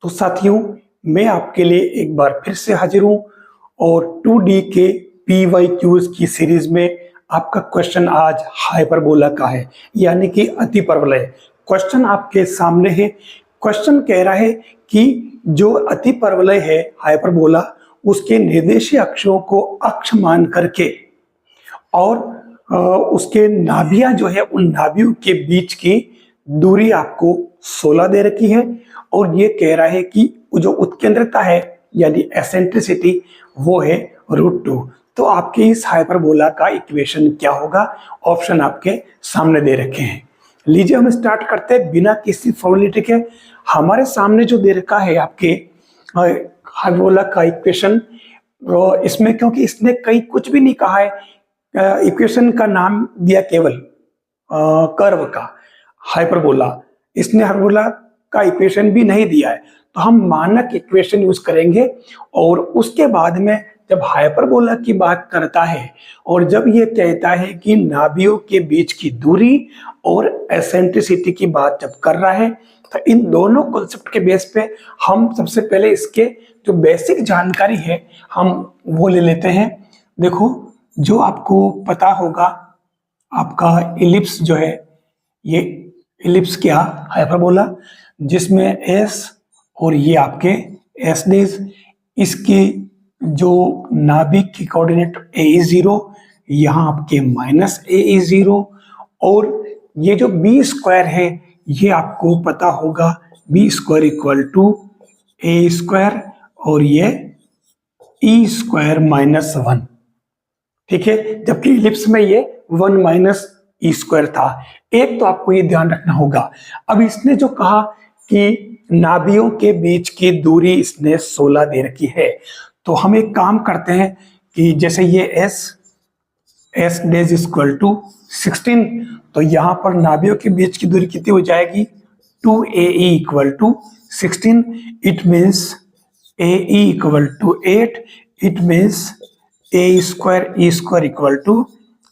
तो साथियों, मैं आपके लिए एक बार फिर से हाजिर हूं और 2D के PYQs की सीरीज में आपका क्वेश्चन आज हाइपरबोला का है, यानी कि अतिपरवलय। क्वेश्चन आपके सामने है। क्वेश्चन कह रहा है कि जो अतिपरवलय है हाइपरबोला, उसके निर्देशीय अक्षों को अक्ष मान करके और उसके नाभियां जो है, उन नाभियों के बीच की दूरी आपको 16 दे रखी है और ये कह रहा है कि जो उत्केंद्रता है यानी एसेंट्रिसिटी वो है √2। तो आपके इस हाइपरबोला का इक्वेशन क्या होगा? ऑप्शन आपके सामने दे रखे हैं। लीजिए हम स्टार्ट करते हैं बिना किसी फॉर्मेलिटी के। हमारे सामने जो दे रखा है आपके हाइपरबोला का इक्वेशन, इसमें क्योंकि इसने कहीं कुछ भी नहीं कहा है, इक्वेशन का नाम दिया केवल कर्व का हाइपरबोला। इसने हाइपरबोला का इक्वेशन भी नहीं दिया है, तो हम मानक इक्वेशन यूज करेंगे। और उसके बाद में जब हाइपरबोला की बात करता है और जब ये कहता है कि नाभियों के बीच की दूरी और एसेंट्रिसिटी की बात जब कर रहा है, तो इन दोनों कॉन्सेप्ट के बेस पे हम सबसे पहले इसके जो बेसिक जानकारी है हम वो ले लेते हैं। देखो, जो आपको पता होगा, आपका इलिप्स जो है, ये इलिप्स क्या हाइपरबोला, जिसमें एस और ये आपके एस डेज, इसकी जो नाभिक की कोऑर्डिनेट ए इज 0, यहाँ आपके -a इज 0, और ये जो बी स्क्वायर है ये आपको पता होगा, B square equal to A square और ये ई स्क्वायर -1। ठीक है, जबकि इलिप्स में ये 1 - ई स्क्वायर था। एक तो आपको ये ध्यान रखना होगा। अब इसने जो कहा कि नाभियों के बीच की दूरी इसने 16 दे रखी है, तो हम एक काम करते हैं कि जैसे ये एस डेज इक्वल टू 16, तो यहां पर नाभियों के बीच की दूरी कितनी हो जाएगी? 2AE equal to 16। It means AE equal to 8। It means A square E square equal to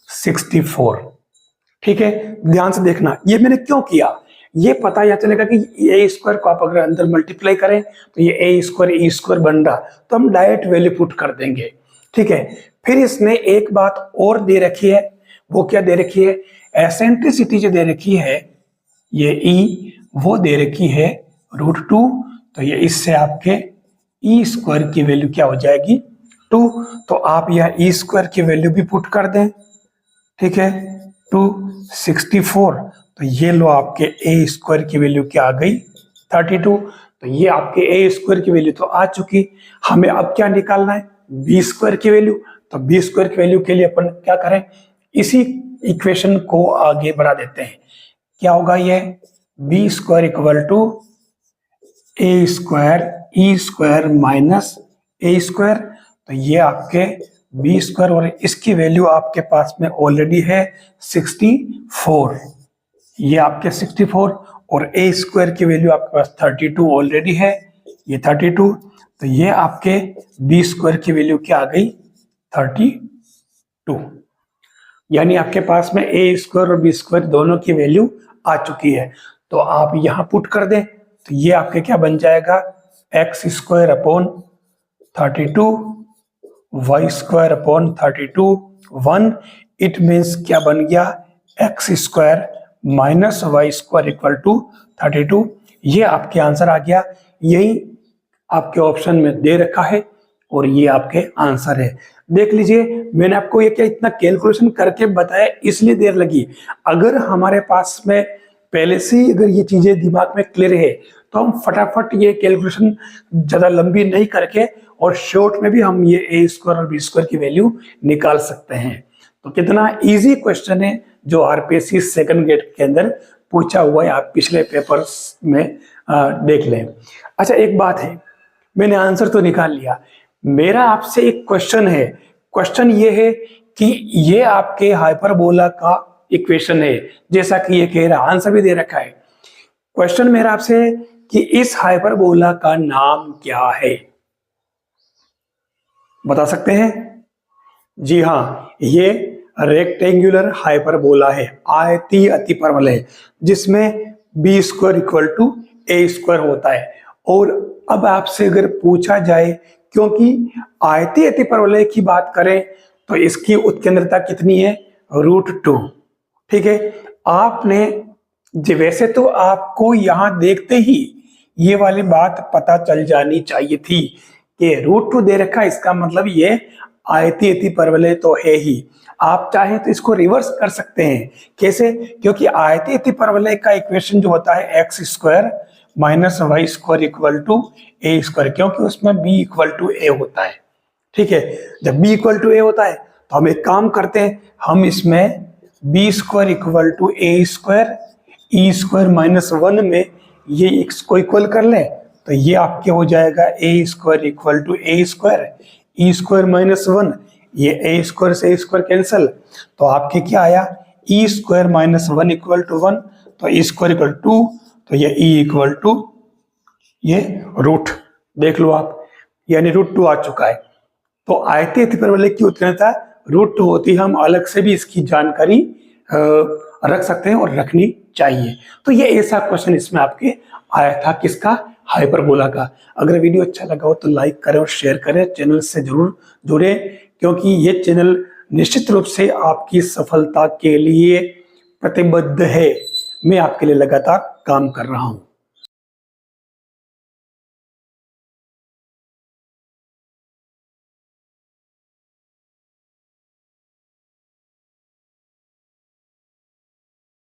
64। ठीक है, ध्यान से देखना, ये मैंने क्यों किया, ये पता यह चलेगा कि ए स्क्वायर को आप अगर अंदर मल्टीप्लाई करें तो ये ए स्क्वायर ई स्क्वायर बन रहा, तो हम डायरेक्ट वैल्यू पुट कर देंगे। ठीक है, फिर इसने एक बात और दे रखी है। वो क्या दे रखी है? एसेंट्रिसिटी जो दे रखी है, ये ई, वो दे रखी है √2। तो ये इससे आपके ई स्क्वायर की वैल्यू क्या हो जाएगी? 2। तो आप यह ई स्क्वायर की वैल्यू भी पुट कर दें। ठीक है, 264। तो ये लो, आपके ए स्क्वायर की वैल्यू क्या आ गई? 32। तो ये आपके ए स्क्वायर की वैल्यू तो आ चुकी। हमें अब क्या निकालना है? बी स्क्वायर की वैल्यू। तो बी स्क्वायर की वैल्यू के लिए अपन क्या करें? इसी इक्वेशन को आगे बढ़ा देते हैं। क्या होगा ये? B square equal to A square E square minus A square. तो ये आपके बी स्क्वायर और इसकी वैल्यू आपके पास में ऑलरेडी है 64। ये आपके 64 और ए स्क्वायर की वैल्यू आपके पास 32 ऑलरेडी है, ये 32। तो ये आपके बी स्क्वायर की वैल्यू क्या आ गई? 32। यानी आपके पास में ए स्क्वायर और बी स्क्वायर दोनों की वैल्यू आ चुकी है। तो आप यहां पुट कर दें, तो ये आपके क्या बन जाएगा? X square upon 32 Y square upon 32 1। It means क्या बन गया? X square minus Y square equal to 32। ये आपके आंसर आ गया। यही आपके ऑप्शन में दे रखा है और ये आपके आंसर है। देख लीजिए, मैंने आपको ये क्या इतना कैलकुलेशन करके बताया, इसलिए देर लगी। अगर हमारे पास में पहले से ही अगर ये चीजें दिमाग में क्लियर है, तो हम फटाफट ये कैलकुलेशन ज्यादा लंबी नहीं करके और शॉर्ट में भी हम ये ए स्क्वायर और बी स्क्वायर की वैल्यू निकाल सकते हैं। तो कितना इजी क्वेश्चन है जो आरपीएससी सेकंड ग्रेड के अंदर पूछा हुआ है, आप पिछले पेपर्स में देख लें। अच्छा, एक बात है, मैंने आंसर तो निकाल लिया, मेरा आपसे एक क्वेश्चन है। क्वेश्चन ये है कि ये आपके हाइपरबोला का इक्वेशन है, जैसा कि ये कह रहा, आंसर भी दे रखा है। क्वेश्चन मेरा आपसे है कि इस हाइपरबोला का नाम क्या है? बता सकते हैं? जी हाँ, ये रेक्टेंगुलर हाइपरबोला है, आयतीय अतिपरवलय, जिसमें B square equal to A square होता है और अब आपसे अगर पूछा जाए, क्योंकि आयतीय अतिपरवलय की बात करें तो इसकी उत्केंद्रता कितनी है, √2। ठीक है, आपने वैसे तो आपको यहां देखते ही ये वाली बात पता चल जानी चाहिए थी कि √2 दे रखा है, इसका मतलब ये आयतीय अतिपरवलय तो है ही। आप चाहें तो इसको रिवर्स कर सकते हैं। कैसे? क्योंकि आयतीय अतिपरवलय का इक्वेशन जो होता है x² - y² = a², क्योंकि उसमें b = a होता है। ठीक है, जब b = a होता है तो हम एक काम करते हैं, हम इसमें b² = a², e² - 1 में ये x को इक्वल कर लें तो ये आपके हो जाएगा a² = a², e² - 1, ये a² से a² कैंसल, तो आपके क्या आया, e² - 1 = 1, तो e² = 2, तो ये e = ये रूट, देख लो आप, यानी √2 आ चुका है। तो आयतीय अतिपरवलय की उत्केंद्रता √2 होती है। हम अलग से भी इसकी जानकारी रख सकते हैं और रखनी चाहिए। तो ये ऐसा क्वेश्चन इसमें आपके आया था, किसका, हाइपरबोला का। अगर वीडियो अच्छा लगा हो तो लाइक करें और शेयर करें, चैनल से जरूर जुड़े, क्योंकि ये चैनल निश्चित रूप से आपकी सफलता के लिए प्रतिबद्ध है। मैं आपके लिए लगातार काम कर रहा हूं।